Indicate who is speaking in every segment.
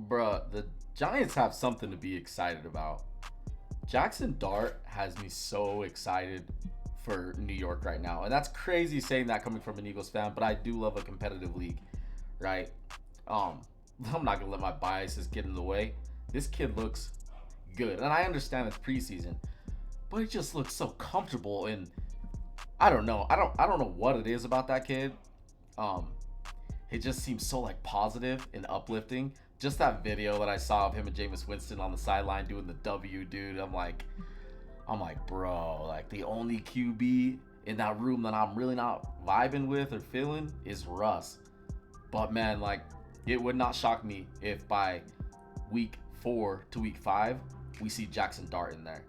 Speaker 1: Bruh, the Giants have something to be excited about. Jaxson Dart has me so excited for New York right now. And that's crazy saying that coming from an Eagles fan, but I do love a competitive league, right? Um, I'm not gonna let my biases get in the way. This kid looks good. And I understand it's preseason, but he just looks so comfortable and I don't know. I don't know what it is about that kid. Um, it just seems so like positive and uplifting. Just that video that I saw of him and Jameis Winston on the sideline doing the W, dude. I'm like, bro, like the only QB in that room that I'm really not vibing with or feeling is Russ. But man, like it would not shock me if by week 4 to week 5 we see Jaxson Dart in there.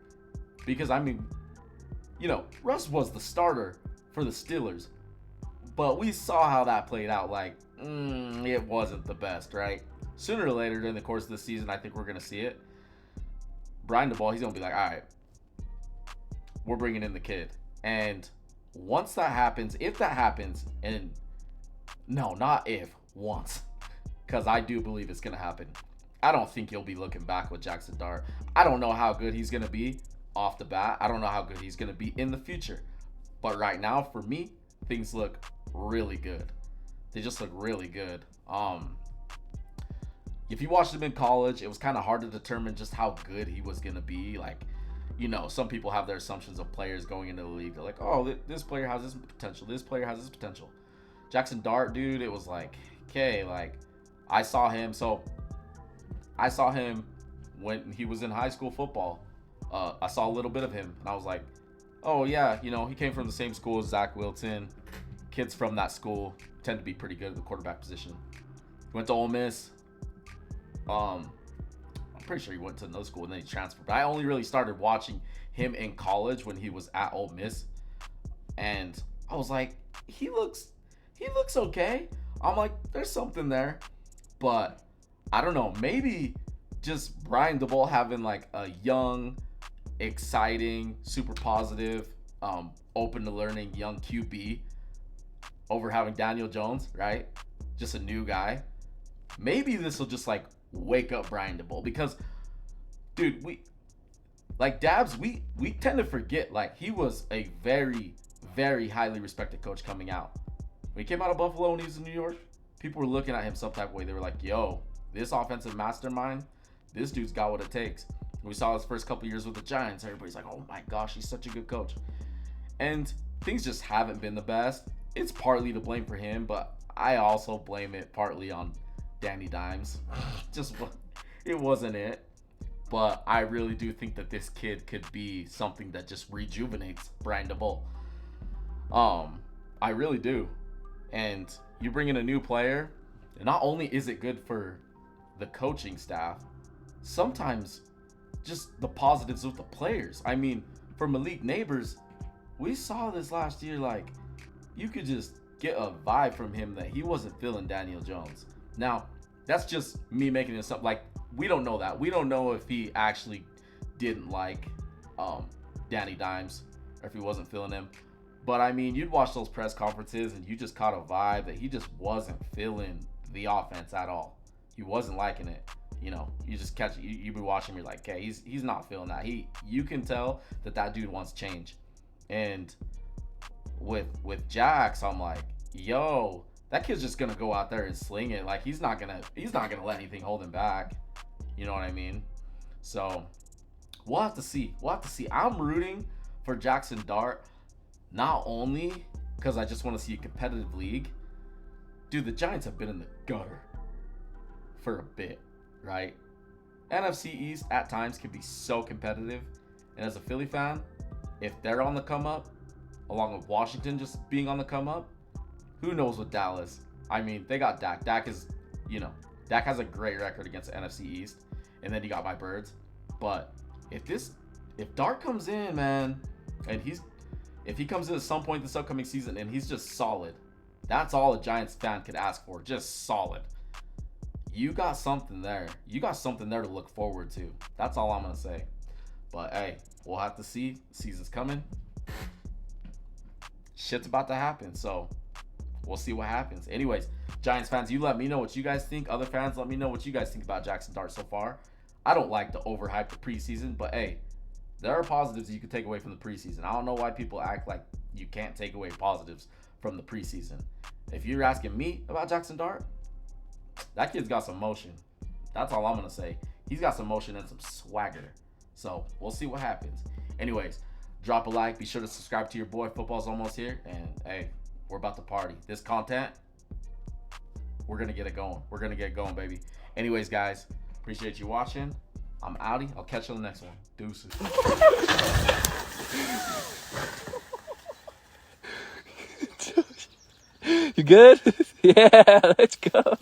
Speaker 1: Because I mean, Russ was the starter for the Steelers, but we saw how that played out. Like, it wasn't the best, right? Sooner or later during the course of the season, I think we're gonna see it. Brian DeBall, he's gonna be like, all right, we're bringing in the kid, and once that happens, if that happens, and no, not if, once, because I do believe it's gonna happen. I don't think he'll be looking back with Jaxson Dart. I don't know how good he's gonna be off the bat. I don't know how good he's gonna be in the future. But right now, for me, things look really good. They just look really good. If you watched him in college, it was kind of hard to determine just how good he was gonna be. Like, some people have their assumptions of players going into the league. They're like, oh, this player has this potential. This player has this potential. Jaxson Dart, dude, it was like, okay, like I saw him. So I saw him when he was in high school football. I saw a little bit of him, and I was like, oh yeah, he came from the same school as Zach Wilson. Kids from that school tend to be pretty good at the quarterback position. He went to Ole Miss. I'm pretty sure he went to another school and then he transferred. But I only really started watching him in college when he was at Ole Miss, and I was like, he looks okay. I'm like, there's something there, but I don't know. Maybe just Brian DeBoll having like a young, exciting, super positive, open to learning young QB over having Daniel Jones, right? Just a new guy. Maybe this will just like wake up Brian DeBoll because, dude, we like Dabs. We tend to forget like he was a very very highly respected coach coming out. When he came out of Buffalo and he was in New York, people were looking at him some type of way. They were like, "Yo, this offensive mastermind, this dude's got what it takes." We saw his first couple years with the Giants. Everybody's like, "Oh my gosh, he's such a good coach." And things just haven't been the best. It's partly to blame for him, but I also blame it partly on Danny Dimes. Just it wasn't it. But I really do think that this kid could be something that just rejuvenates Brian DeBoll. I really do. And you bring in a new player, and not only is it good for the coaching staff, sometimes just the positives with the players. I mean, for Malik Neighbors, we saw this last year. Like, you could just get a vibe from him that he wasn't feeling Daniel Jones. Now, that's just me making this up. Like, we don't know that. We don't know if he actually didn't like Danny Dimes or if he wasn't feeling him. But I mean, you'd watch those press conferences and you just caught a vibe that he just wasn't feeling the offense at all. He wasn't liking it. You just catch it. You be watching. You're like, okay, he's not feeling that. You can tell that dude wants change. And with Jax, I'm like, yo, that kid's just gonna go out there and sling it. Like he's not gonna let anything hold him back. You know what I mean? So we'll have to see. I'm rooting for Jaxson Dart, not only because I just want to see a competitive league. Dude, the Giants have been in the gutter for a bit, right? NFC East at times can be so competitive. And as a Philly fan, if they're on the come up, along with Washington just being on the come up, who knows with Dallas? I mean, they got Dak. Dak has a great record against the NFC East. And then you got my Birds. But if Dart comes in, man, and if he comes in at some point this upcoming season and he's just solid, that's all a Giants fan could ask for. Just solid. You got something there. You got something there to look forward to. That's all I'm going to say. But hey, we'll have to see. The season's coming. Shit's about to happen. So we'll see what happens. Anyways, Giants fans, you let me know what you guys think. Other fans, let me know what you guys think about Jaxson Dart so far. I don't like the overhype the preseason, but hey, there are positives you can take away from the preseason. I don't know why people act like you can't take away positives from the preseason. If you're asking me about Jaxson Dart, that kid's got some motion. That's all I'm going to say. He's got some motion and some swagger. So we'll see what happens. Anyways, drop a like. Be sure to subscribe to your boy. Football's almost here. And hey, we're about to party. This content, we're going to get it going. We're going to get it going, baby. Anyways, guys, appreciate you watching. I'm outie. I'll catch you on the next one. Deuces.
Speaker 2: You good? Yeah, let's go.